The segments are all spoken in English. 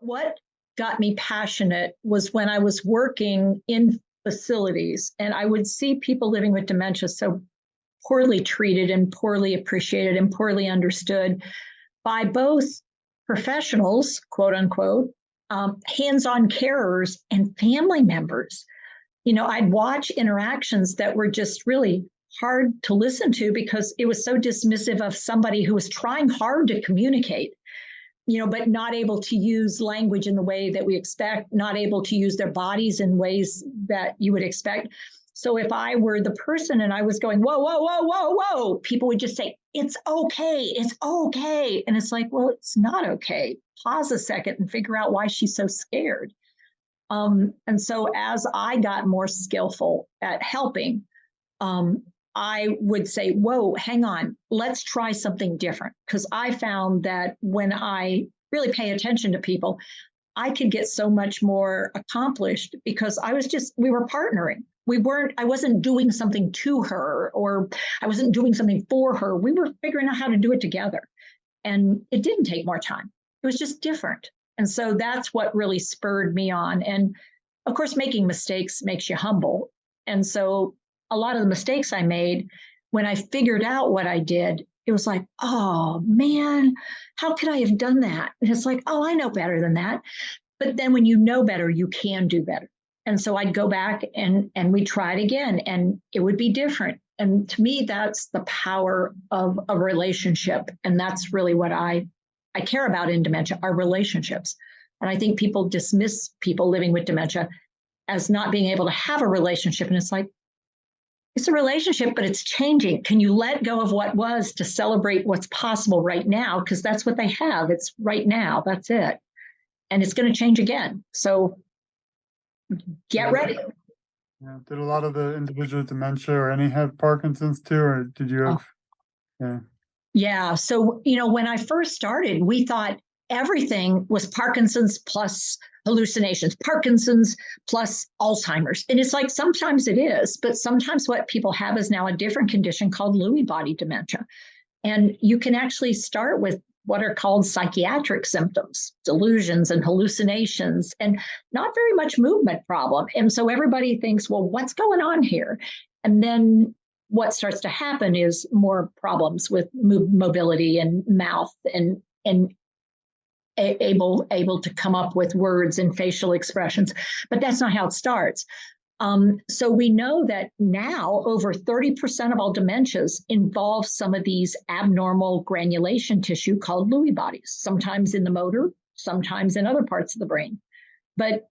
what got me passionate was when I was working in facilities and I would see people living with dementia so poorly treated and poorly appreciated and poorly understood by both professionals, quote unquote, hands-on carers and family members. I'd watch interactions that were just really hard to listen to because it was so dismissive of somebody who was trying hard to communicate, but not able to use language in the way that we expect, not able to use their bodies in ways that you would expect. So if I were the person and I was going, whoa, whoa, whoa, whoa, whoa, people would just say, it's okay, it's okay. And it's like, well, it's not okay. Pause a second and figure out why she's so scared. And so as I got more skillful at helping, I would say, whoa, hang on, let's try something different. Because I found that when I really pay attention to people, I could get so much more accomplished because we were partnering. I wasn't doing something to her or I wasn't doing something for her. We were figuring out how to do it together. And it didn't take more time. It was just different. And so that's what really spurred me on. And of course, making mistakes makes you humble. And so a lot of the mistakes I made, when I figured out what I did, it was like, oh man, how could I have done that? And it's like, oh, I know better than that. But then when you know better, you can do better. And so I'd go back and we'd try it again and it would be different. And to me, that's the power of a relationship. And that's really what I care about in dementia, are relationships. And I think people dismiss people living with dementia as not being able to have a relationship. And it's like, it's a relationship, but it's changing. Can you let go of what was to celebrate what's possible right now? Because that's what they have. It's right now. That's it. And it's going to change again. So get ready. Yeah. Did a lot of the individuals with dementia or any have Parkinson's too, or did you have? Yeah. Yeah. So, when I first started, we thought everything was Parkinson's plus hallucinations, Parkinson's plus Alzheimer's. And it's like, sometimes it is, but sometimes what people have is now a different condition called Lewy body dementia. And you can actually start with what are called psychiatric symptoms, delusions and hallucinations, and not very much movement problem. And so everybody thinks, well, what's going on here? And then what starts to happen is more problems with mobility and mouth and able to come up with words and facial expressions. But that's not how it starts. So we know that now over 30% of all dementias involve some of these abnormal granulation tissue called Lewy bodies, sometimes in the motor, sometimes in other parts of the brain. But,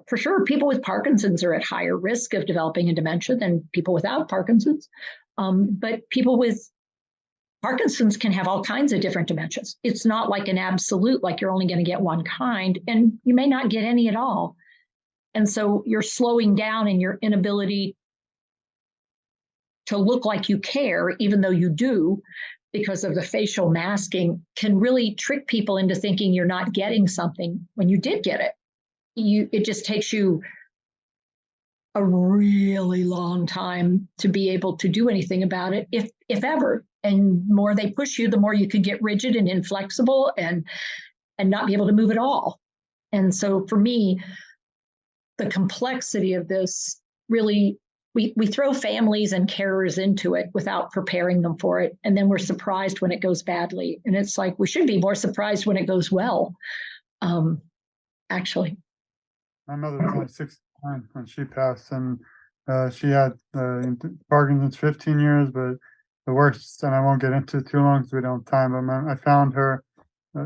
for sure, people with Parkinson's are at higher risk of developing a dementia than people without Parkinson's. But people with Parkinson's can have all kinds of different dementias. It's not like an absolute, like you're only going to get one kind, and you may not get any at all. And so you're slowing down in your inability to look like you care, even though you do, because of the facial masking, can really trick people into thinking you're not getting something when you did get it. It just takes you a really long time to be able to do anything about it, if ever. And the more they push you, the more you could get rigid and inflexible and not be able to move at all. And so for me, the complexity of this really, we throw families and carers into it without preparing them for it. And then we're surprised when it goes badly. And it's like, we should be more surprised when it goes well, actually. My mother was only 69 when she passed, and she had Parkinson's 15 years, but the worst, and I won't get into it too long because we don't have time, but I found her,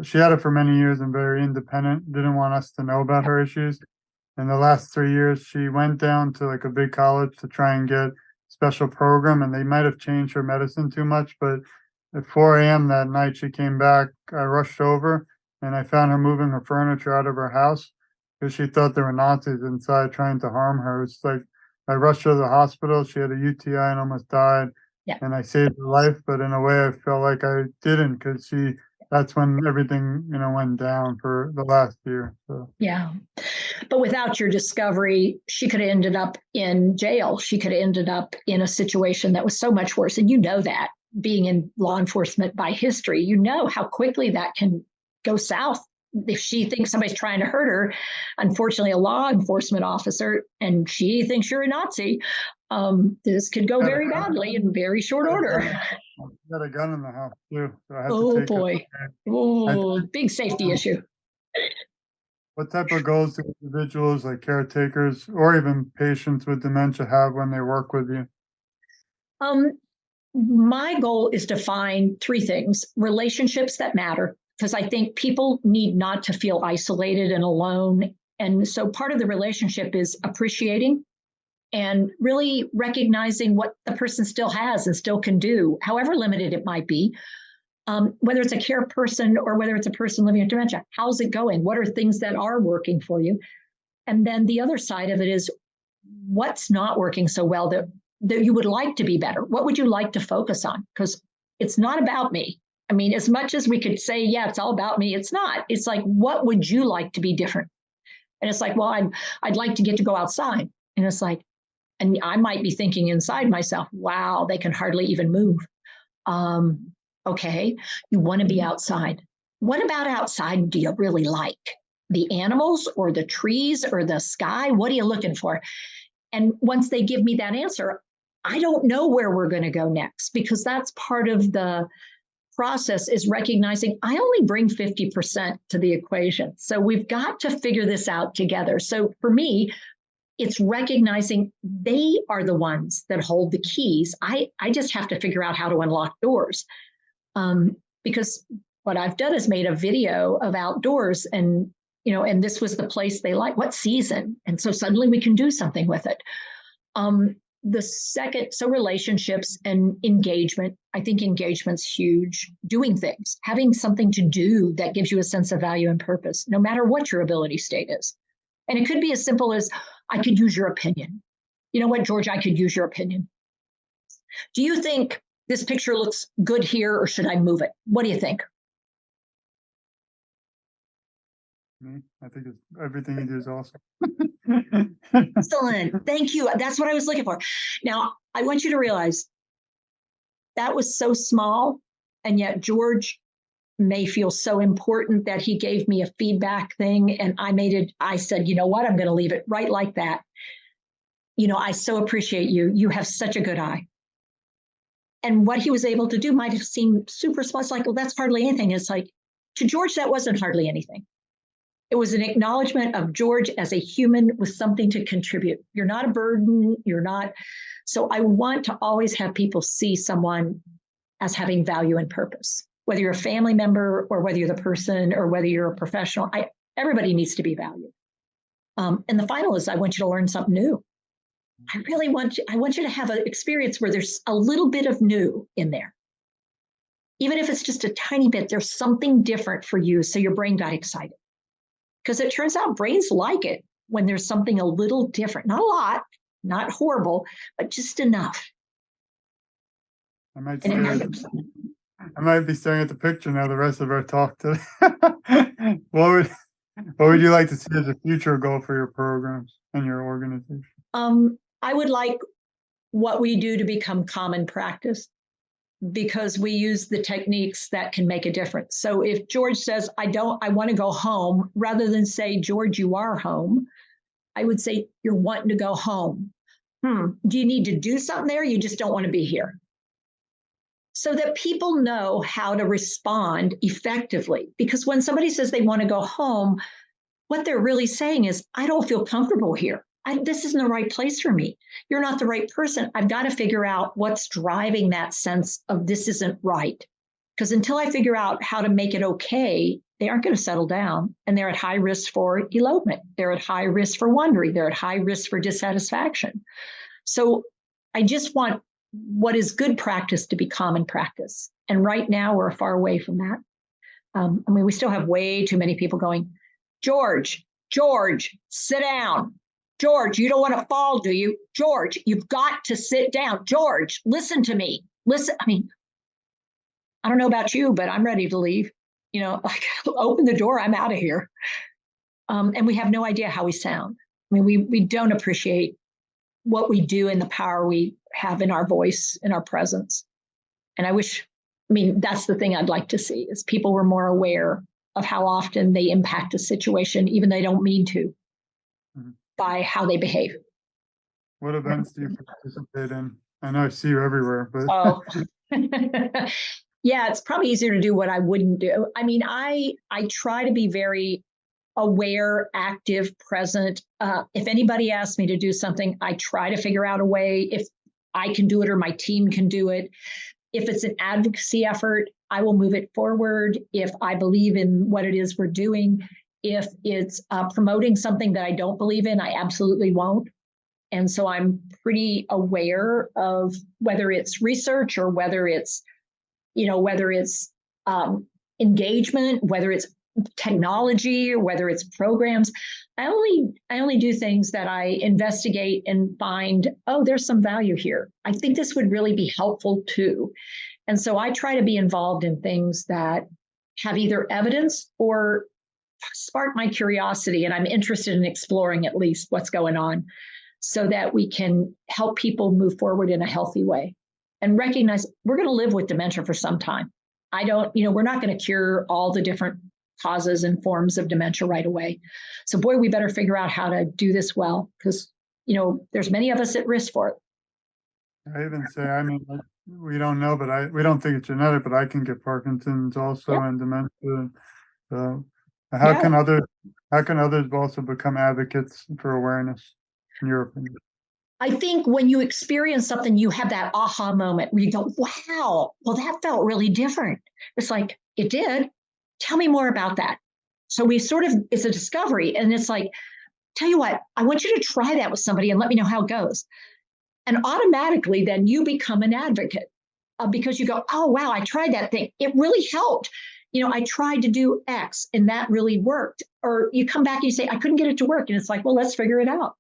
she had it for many years and very independent, didn't want us to know about her issues. In the last 3 years, she went down to like a big college to try and get special program, and they might have changed her medicine too much, but at 4 a.m. that night, she came back. I rushed over and I found her moving her furniture out of her house because she thought there were Nazis inside trying to harm her. It's like I rushed her to the hospital. She had a UTI and almost died. Yeah. And I saved her life, but in a way I felt like I didn't, because that's when everything, went down for the last year. So yeah. But without your discovery, she could have ended up in jail. She could have ended up in a situation that was so much worse. And that, being in law enforcement by history, how quickly that can go south if she thinks somebody's trying to hurt her, unfortunately, a law enforcement officer, and she thinks you're a Nazi, this could go very badly in very short order. Got a gun in the house too, so I have Oh to take boy. it. Oh, big safety issue. What type of goals do individuals like caretakers or even patients with dementia have when they work with you? My goal is to find three things: relationships that matter, because I think people need not to feel isolated and alone. And so part of the relationship is appreciating and really recognizing what the person still has and still can do, however limited it might be. Whether it's a care person or whether it's a person living with dementia, how's it going? What are things that are working for you? And then the other side of it is what's not working so well that you would like to be better. What would you like to focus on? Because it's not about me. I mean, as much as we could say, yeah, it's all about me, it's not. It's like, what would you like to be different? And it's like, well, I'd like to get to go outside. And it's like, and I might be thinking inside myself, wow, they can hardly even move. Okay, you want to be outside. What about outside do you really like? The animals or the trees or the sky? What are you looking for? And once they give me that answer, I don't know where we're going to go next, because that's part of the process, is recognizing I only bring 50% to the equation. So we've got to figure this out together. So for me, it's recognizing they are the ones that hold the keys. I just have to figure out how to unlock doors. Because what I've done is made a video of outdoors, and and this was the place they like, what season, and so suddenly we can do something with it. The second, so relationships and engagement. I think engagement's huge. Doing things, having something to do that gives you a sense of value and purpose, no matter what your ability state is. And it could be as simple as, I could use your opinion. You know what, George, I could use your opinion. Do you think this picture looks good here, or should I move it? What do you think? I think it's everything you do is awesome. Excellent. Thank you. That's what I was looking for. Now, I want you to realize that was so small, and yet George may feel so important that he gave me a feedback thing, and I said, you know what, I'm going to leave it right like that. I so appreciate you. You have such a good eye. And what he was able to do might have seemed super small. It's like, well, that's hardly anything. It's like, to George, that wasn't hardly anything. It was an acknowledgement of George as a human with something to contribute. You're not a burden. You're not. So I want to always have people see someone as having value and purpose, whether you're a family member or whether you're the person or whether you're a professional. Everybody needs to be valued. And the final is, I want you to learn something new. I want you to have an experience where there's a little bit of new in there. Even if it's just a tiny bit, there's something different for you. So your brain got excited. Because it turns out brains like it when there's something a little different. Not a lot, not horrible, but just enough. I might be staring at the picture now the rest of our talk today. What would you like to see as a future goal for your programs and your organization? I would like what we do to become common practice, because we use the techniques that can make a difference. So if George says, I want to go home, rather than say, George, you are home, I would say, you're wanting to go home. Do you need to do something there? You just don't want to be here. So that people know how to respond effectively. Because when somebody says they want to go home, what they're really saying is, I don't feel comfortable here. This isn't the right place for me. You're not the right person. I've got to figure out what's driving that sense of this isn't right. Because until I figure out how to make it okay, they aren't going to settle down. And they're at high risk for elopement. They're at high risk for wandering. They're at high risk for dissatisfaction. So I just want what is good practice to be common practice. And right now we're far away from that. We still have way too many people going, George, sit down. George, you don't want to fall, do you? George, you've got to sit down. George, listen to me. Listen. I don't know about you, but I'm ready to leave. Open the door. I'm out of here. And we have no idea how we sound. We don't appreciate what we do and the power we have in our voice, in our presence. And that's the thing I'd like to see, is people were more aware of how often they impact a situation, even they don't mean to, Mhm. by how they behave. What events do you participate in? I know I see you everywhere, but Oh, yeah, it's probably easier to do what I wouldn't do. I mean, I try to be very aware, active, present. If anybody asks me to do something, I try to figure out a way if I can do it or my team can do it. If it's an advocacy effort, I will move it forward. If I believe in what it is we're doing, if it's promoting something that I don't believe in, I absolutely won't. And so I'm pretty aware of whether it's research or whether it's, whether it's engagement, whether it's technology, or whether it's programs. I only do things that I investigate and find, oh, there's some value here. I think this would really be helpful too. And so I try to be involved in things that have either evidence or spark my curiosity, and I'm interested in exploring at least what's going on so that we can help people move forward in a healthy way and recognize we're going to live with dementia for some time. We're not going to cure all the different causes and forms of dementia right away. So boy, we better figure out how to do this well, because, there's many of us at risk for it. I even say, I mean, we don't know, but we don't think it's genetic, but I can get Parkinson's also Yep. and dementia. So Yeah. how can others also become advocates for awareness, in your opinion? I think when you experience something, you have that aha moment where you go, wow, well, that felt really different. It's like, it did. Tell me more about that. So it's a discovery. And it's like, tell you what, I want you to try that with somebody and let me know how it goes. And automatically, then you become an advocate because you go, oh, wow, I tried that thing. It really helped. I tried to do X and that really worked. Or you come back and you say, I couldn't get it to work. And it's like, well, let's figure it out.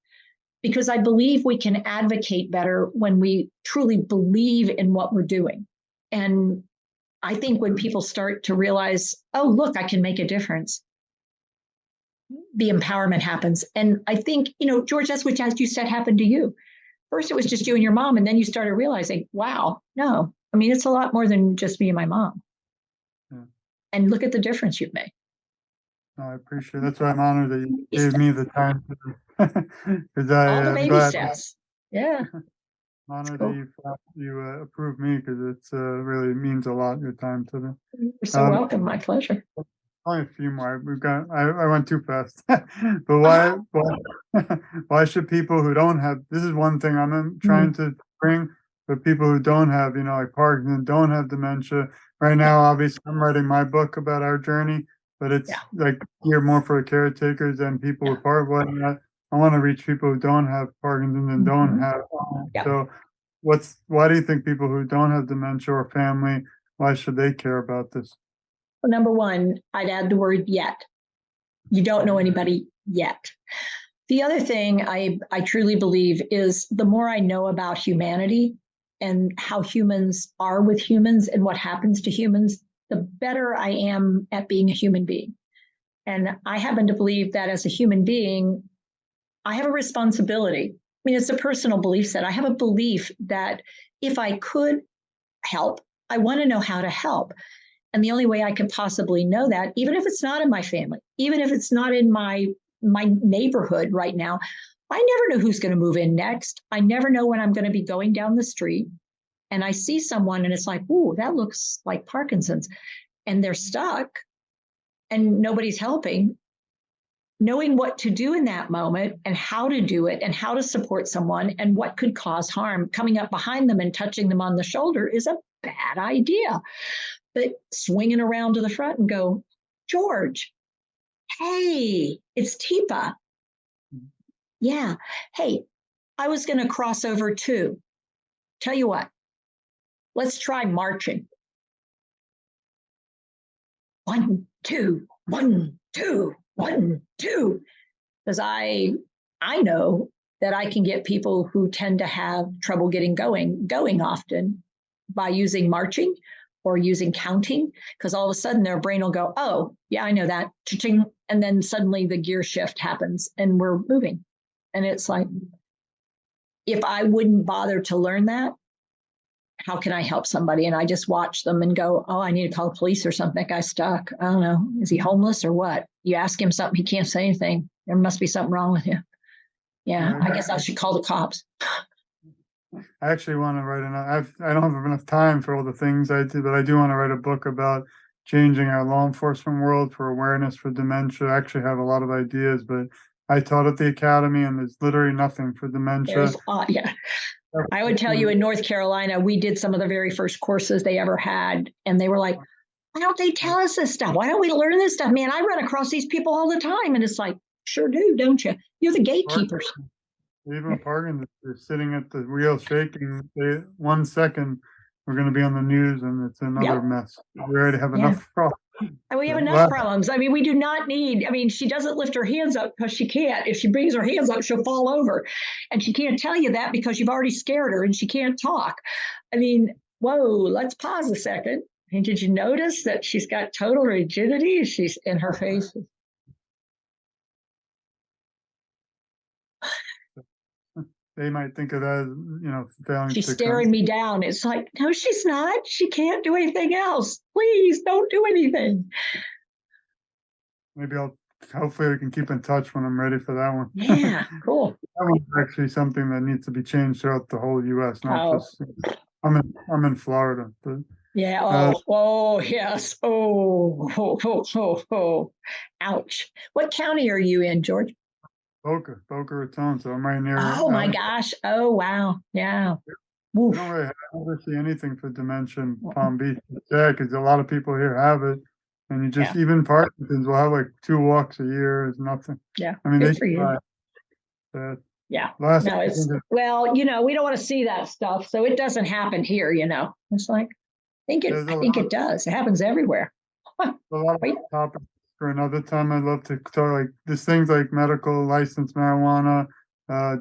Because I believe we can advocate better when we truly believe in what we're doing. And I think when people start to realize, oh, look, I can make a difference, the empowerment happens. And I think, George, that's what, as you said, happened to you. First, it was just you and your mom. And then you started realizing, wow, no, I mean, it's a lot more than just me and my mom. Yeah. And look at the difference you've made. I appreciate it. That's why I'm honored that you gave me the time because all the baby steps. Yeah. I'm honored that you approved me because it's really means a lot, your time today. You're so welcome. My pleasure. Only a few more. I went too fast. But why should people who don't have, this is one thing I'm trying to bring, but people who don't have, like Parkinson, don't have dementia. Right now, obviously, I'm writing my book about our journey, but it's like geared more for caretakers than people with Parkinson. I want to reach people who don't have Parkinson and don't have. So why do you think people who don't have dementia or family, why should they care about this? Well, number one, I'd add the word yet. You don't know anybody yet. The other thing I truly believe is the more I know about humanity and how humans are with humans and what happens to humans, the better I am at being a human being. And I happen to believe that as a human being, I have a responsibility. I mean, it's a personal belief set. I have a belief that if I could help, I want to know how to help. And the only way I can possibly know that, even if it's not in my family, even if it's not in my neighborhood right now, I never know who's going to move in next. I never know when I'm going to be going down the street and I see someone and it's like, ooh, that looks like Parkinson's, and they're stuck and nobody's helping. Knowing what to do in that moment and how to do it and how to support someone and what could cause harm, coming up behind them and touching them on the shoulder is a bad idea. But swinging around to the front and go, George, hey, it's Teepa. Yeah. Hey, I was going to cross over too. Tell you what, let's try marching. 1, 2, 1, 2, 1, 2. Because I know that I can get people who tend to have trouble getting going often by using marching or using counting, because all of a sudden their brain will go, oh, yeah, I know that. And then suddenly the gear shift happens and we're moving. And it's like, if I wouldn't bother to learn that, how can I help somebody? And I just watch them and go, oh, I need to call the police or something. That guy's stuck. I don't know. Is he homeless or what? You ask him something, he can't say anything. There must be something wrong with him. Yeah, I guess I should call the cops. I actually want to write I don't have enough time for all the things I do, but I do want to write a book about changing our law enforcement world for awareness for dementia. I actually have a lot of ideas, but I taught at the academy and there's literally nothing for dementia. Yeah. I would tell you in North Carolina, we did some of the very first courses they ever had. And they were like, why don't they tell us this stuff? Why don't we learn this stuff? Man, I run across these people all the time. And it's like, sure do, don't you? You're the gatekeepers. Even Parkin, they're sitting at the wheel shaking. 1 second, we're going to be on the news, and it's another mess. We already have enough problems. And we have enough problems. I mean, we do not need. I mean, she doesn't lift her hands up because she can't. If she brings her hands up, she'll fall over, and she can't tell you that because you've already scared her and she can't talk. I mean, whoa. Let's pause a second. And did you notice that she's got total rigidity? She's in her face. They might think of that as, failing. She's staring me down. It's like, no, she's not. She can't do anything else. Please don't do anything. Maybe hopefully we can keep in touch when I'm ready for that one. Yeah, cool. That one's actually something that needs to be changed throughout the whole US, not just, I'm in Florida, but. Yeah. Yes. Ouch. What county are you in, George? Boca Raton, so I'm right near. Oh my gosh. Oh wow. Yeah. I don't really ever see anything for dementia in Palm Beach. Yeah, because a lot of people here have it, and you just even Parkinson's will have like 2 walks a year. Is nothing. Yeah. I mean, good for you. Yeah. No, it's well, we don't want to see that stuff, so it doesn't happen here. It's like I think it does. It happens everywhere. A lot of topics for another time. I'd love to talk like these things like medical license marijuana,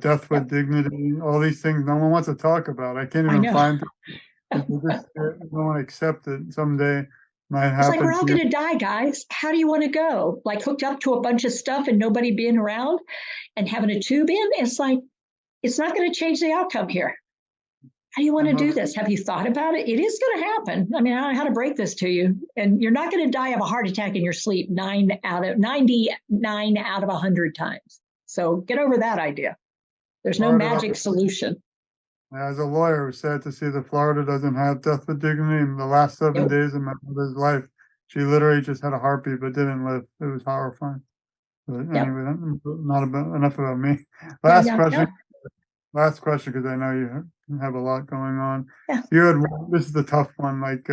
death with dignity, all these things no one wants to talk about. I can't even find it. They just don't want to accept it. Someday might happen. It's like we're all going to die, guys. How do you want to go? Like hooked up to a bunch of stuff and nobody being around and having a tube in? It's like, it's not going to change the outcome here. How do you want to do this? Have you thought about it? It is going to happen. I mean, I don't know how to break this to you. And you're not going to die of a heart attack in your sleep 99 out of 100 times. So get over that idea. There's no magic solution. As a lawyer, it was sad to see that Florida doesn't have death with dignity. In the last 7 days of my mother's life, she literally just had a heartbeat but didn't live. It was horrifying. But anyway, not enough about me. Last question, because I know you have a lot going on. Yeah. This is the tough one, like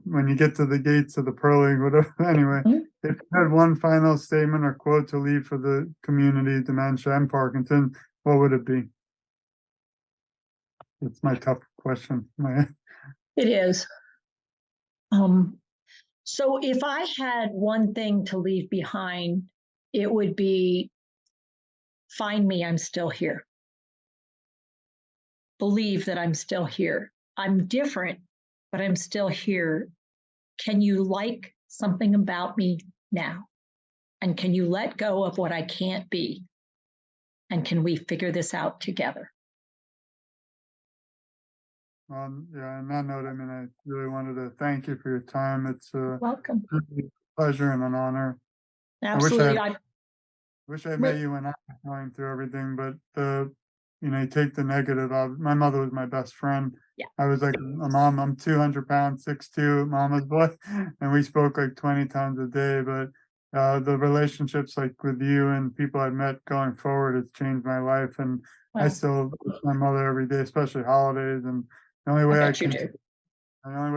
when you get to the gates of the pearly, whatever. Anyway, if you had one final statement or quote to leave for the community, dementia and Parkinson, what would it be? It's my tough question. It is. So if I had one thing to leave behind, it would be find me, I'm still here. Believe that I'm still here. I'm different, but I'm still here. Can you like something about me now? And can you let go of what I can't be? And can we figure this out together? On that note, I mean, I really wanted to thank you for your time. It's welcome. A pleasure and an honor. Absolutely. I wish I met you when I was going through everything, but you take the negative out. My mother was my best friend. Yeah. I was like a mom. I'm 200 pounds, 6'2", mama's boy, and we spoke like 20 times a day. But the relationships like with you and people I've met going forward has changed my life, and I still wish my mother every day, especially holidays. And the only way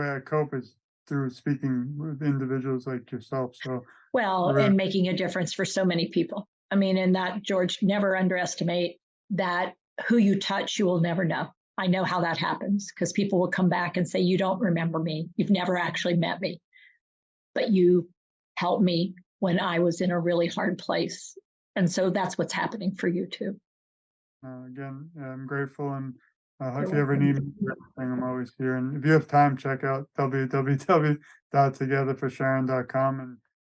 I cope is through speaking with individuals like yourself. So and making a difference for so many people. I mean, and that, George, never underestimate that. Who you touch, you will never know. I know how that happens because people will come back and say, you don't remember me. You've never actually met me, but you helped me when I was in a really hard place. And so that's what's happening for you too. Again, I'm grateful. And if you ever need me for anything, I'm always here. And if you have time, check out www.TogetherForSharon.com. And